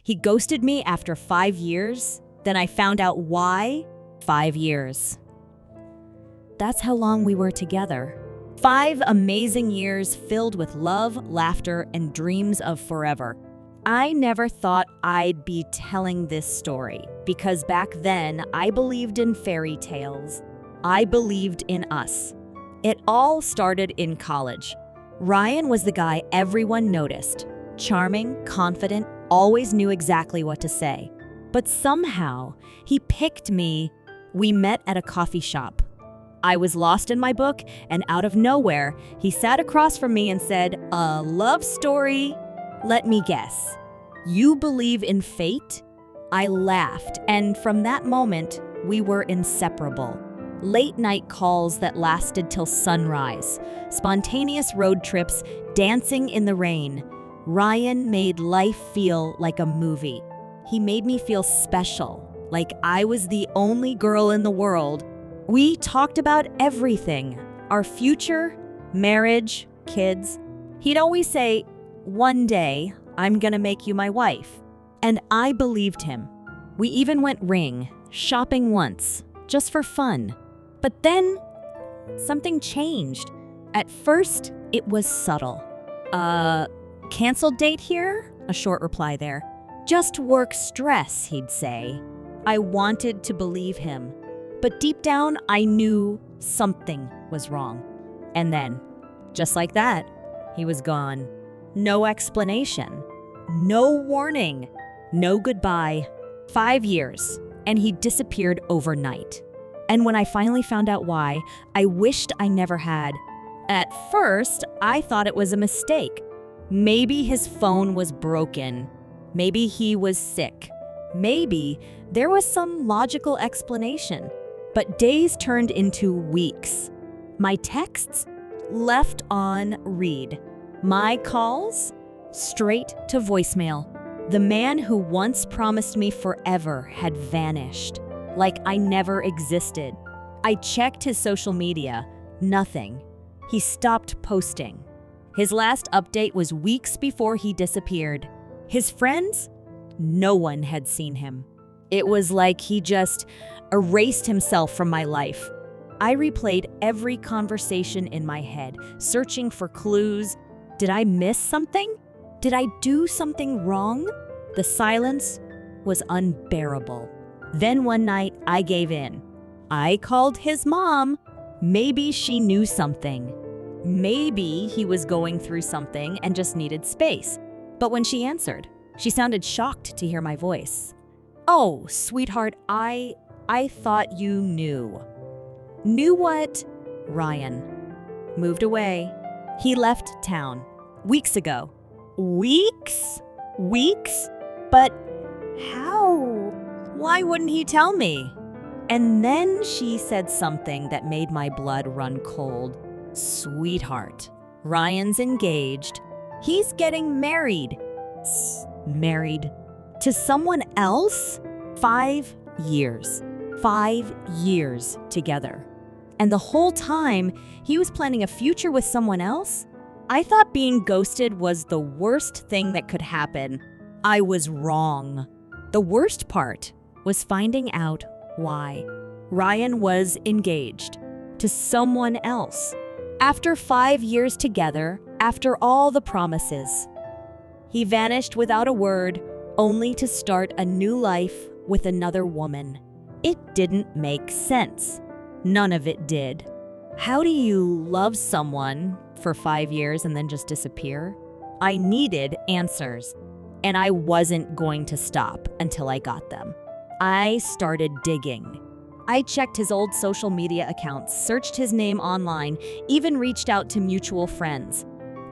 He ghosted me after 5 years. Then I found out why. 5 years. That's how long we were together. 5 amazing years filled with love, laughter, and dreams of forever. I never thought I'd be telling this story because back then I believed in fairy tales. I believed in us. It all started in college. Ryan was the guy everyone noticed. Charming, confident, always knew exactly what to say. But somehow, he picked me. We met at a coffee shop. I was lost in my book, and out of nowhere, he sat across from me and said, "A love story? Let me guess. You believe in fate?" I laughed, and from that moment, we were inseparable. Late night calls that lasted till sunrise, spontaneous road trips, dancing in the rain. Ryan made life feel like a movie. He made me feel special, like I was the only girl in the world. We talked about everything, our future, marriage, kids. He'd always say, "One day, I'm gonna make you my wife." And I believed him. We even went ring shopping once, just for fun. But then, something changed. At first, it was subtle. Canceled date here? A short reply there. Just work stress, he'd say. I wanted to believe him. But deep down, I knew something was wrong. And then, just like that, he was gone. No explanation. No warning. No goodbye. 5 years, and he disappeared overnight. And when I finally found out why, I wished I never had. At first, I thought it was a mistake. Maybe his phone was broken. Maybe he was sick. Maybe there was some logical explanation. But days turned into weeks. My texts left on read. My calls straight to voicemail. The man who once promised me forever had vanished, like I never existed. I checked his social media. Nothing. He stopped posting. His last update was weeks before he disappeared. His friends? No one had seen him. It was like he just erased himself from my life. I replayed every conversation in my head, searching for clues. Did I miss something? Did I do something wrong? The silence was unbearable. Then one night, I gave in. I called his mom. Maybe she knew something. Maybe he was going through something and just needed space. But when she answered, she sounded shocked to hear my voice. "Oh, sweetheart, I thought you knew." Knew what? Ryan moved away. He left town weeks ago. Weeks? Weeks? But how? Why wouldn't he tell me? And then she said something that made my blood run cold. "Sweetheart, Ryan's engaged. He's getting married." Married? To someone else? 5 years. 5 years together. And the whole time, he was planning a future with someone else? I thought being ghosted was the worst thing that could happen. I was wrong. The worst part was finding out why. Ryan was engaged to someone else. After 5 years together, after all the promises, he vanished without a word, only to start a new life with another woman. It didn't make sense. None of it did. How do you love someone for 5 years and then just disappear? I needed answers, and I wasn't going to stop until I got them. I started digging. I checked his old social media accounts, searched his name online, even reached out to mutual friends.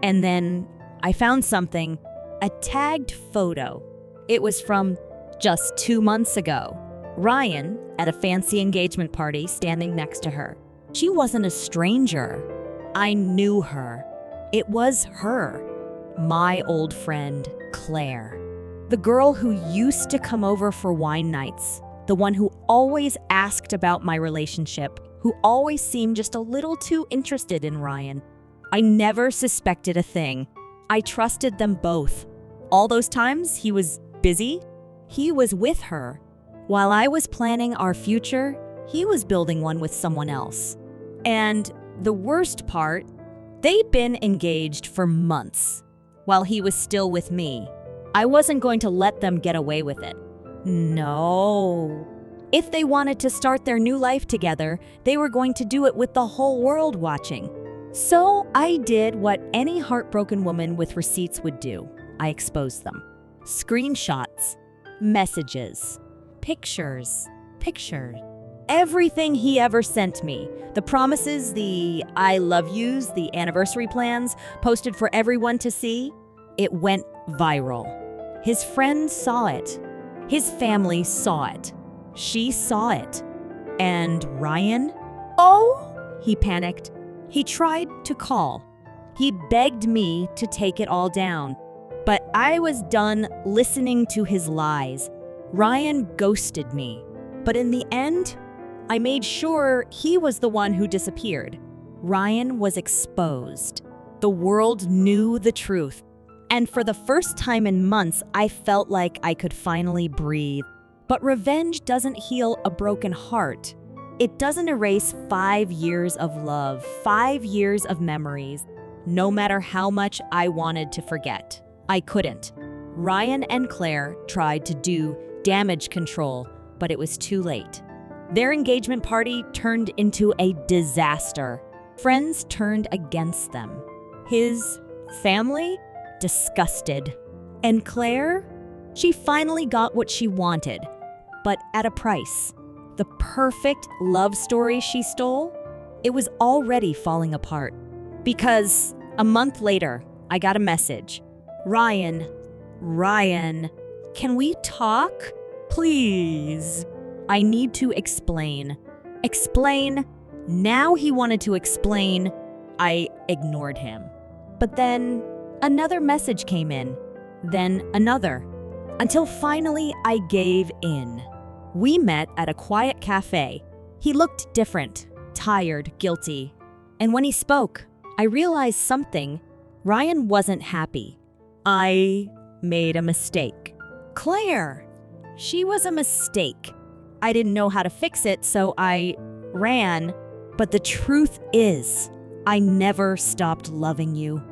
And then I found something, a tagged photo. It was from just 2 months ago. Ryan at a fancy engagement party standing next to her. She wasn't a stranger. I knew her. It was her, my old friend, Claire. The girl who used to come over for wine nights. The one who always asked about my relationship, who always seemed just a little too interested in Ryan. I never suspected a thing. I trusted them both. All those times he was busy, he was with her. While I was planning our future, he was building one with someone else. And the worst part, they'd been engaged for months while he was still with me. I wasn't going to let them get away with it. No. If they wanted to start their new life together, they were going to do it with the whole world watching. So I did what any heartbroken woman with receipts would do. I exposed them. Screenshots, messages, pictures. Everything he ever sent me. The promises, the I love yous, the anniversary plans, posted for everyone to see. It went viral. His friends saw it. His family saw it. She saw it. And Ryan? Oh, he panicked. He tried to call. He begged me to take it all down. But I was done listening to his lies. Ryan ghosted me. But in the end, I made sure he was the one who disappeared. Ryan was exposed. The world knew the truth. And for the first time in months, I felt like I could finally breathe. But revenge doesn't heal a broken heart. It doesn't erase 5 years of love, 5 years of memories. No matter how much I wanted to forget, I couldn't. Ryan and Claire tried to do damage control, but it was too late. Their engagement party turned into a disaster. Friends turned against them. His family? Disgusted. And Claire? She finally got what she wanted, but at a price. The perfect love story she stole? It was already falling apart. Because a month later, I got a message. Ryan, can we talk? Please. I need to explain. Explain. Now he wanted to explain. I ignored him. But then another message came in. Then another. Until finally I gave in. We met at a quiet cafe. He looked different, tired, guilty. And when he spoke, I realized something. Ryan wasn't happy. I made a mistake. Claire, she was a mistake. I didn't know how to fix it, so I ran. But the truth is, I never stopped loving you.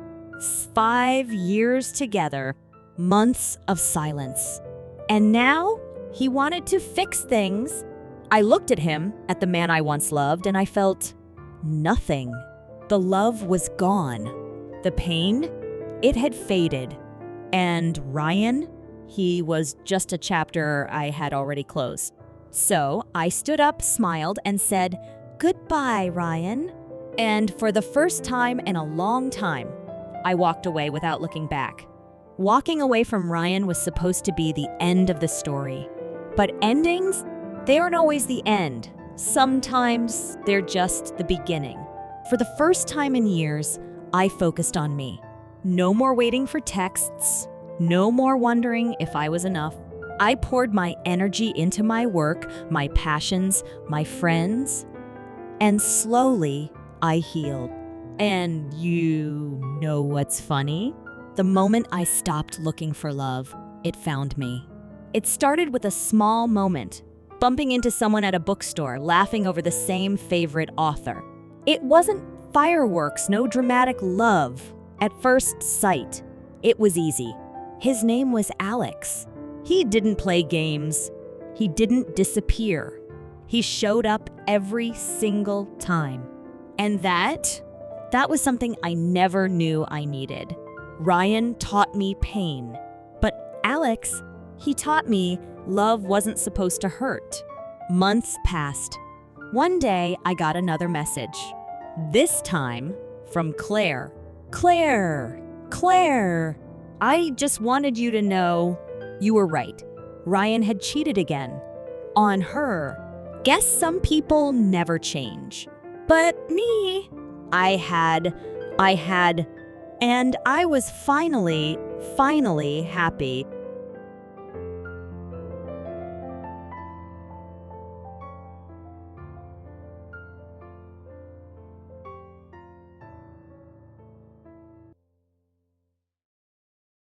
5 years together, months of silence. And now, he wanted to fix things. I looked at him, at the man I once loved, and I felt nothing. The love was gone. The pain, it had faded. And Ryan, he was just a chapter I had already closed. So I stood up, smiled, and said, "Goodbye, Ryan." And for the first time in a long time, I walked away without looking back. Walking away from Ryan was supposed to be the end of the story. But endings, they aren't always the end. Sometimes they're just the beginning. For the first time in years, I focused on me. No more waiting for texts. No more wondering if I was enough. I poured my energy into my work, my passions, my friends. And slowly, I healed. And you know what's funny? The moment I stopped looking for love, it found me. It started with a small moment, bumping into someone at a bookstore, laughing over the same favorite author. It wasn't fireworks, no dramatic love. At first sight, it was easy. His name was Alex. He didn't play games. He didn't disappear. He showed up every single time. And that was something I never knew I needed. Ryan taught me pain. But Alex, he taught me love wasn't supposed to hurt. Months passed. One day, I got another message. This time, from Claire. Claire, I just wanted you to know you were right. Ryan had cheated again. On her. Guess some people never change. But me, I had, and I was finally happy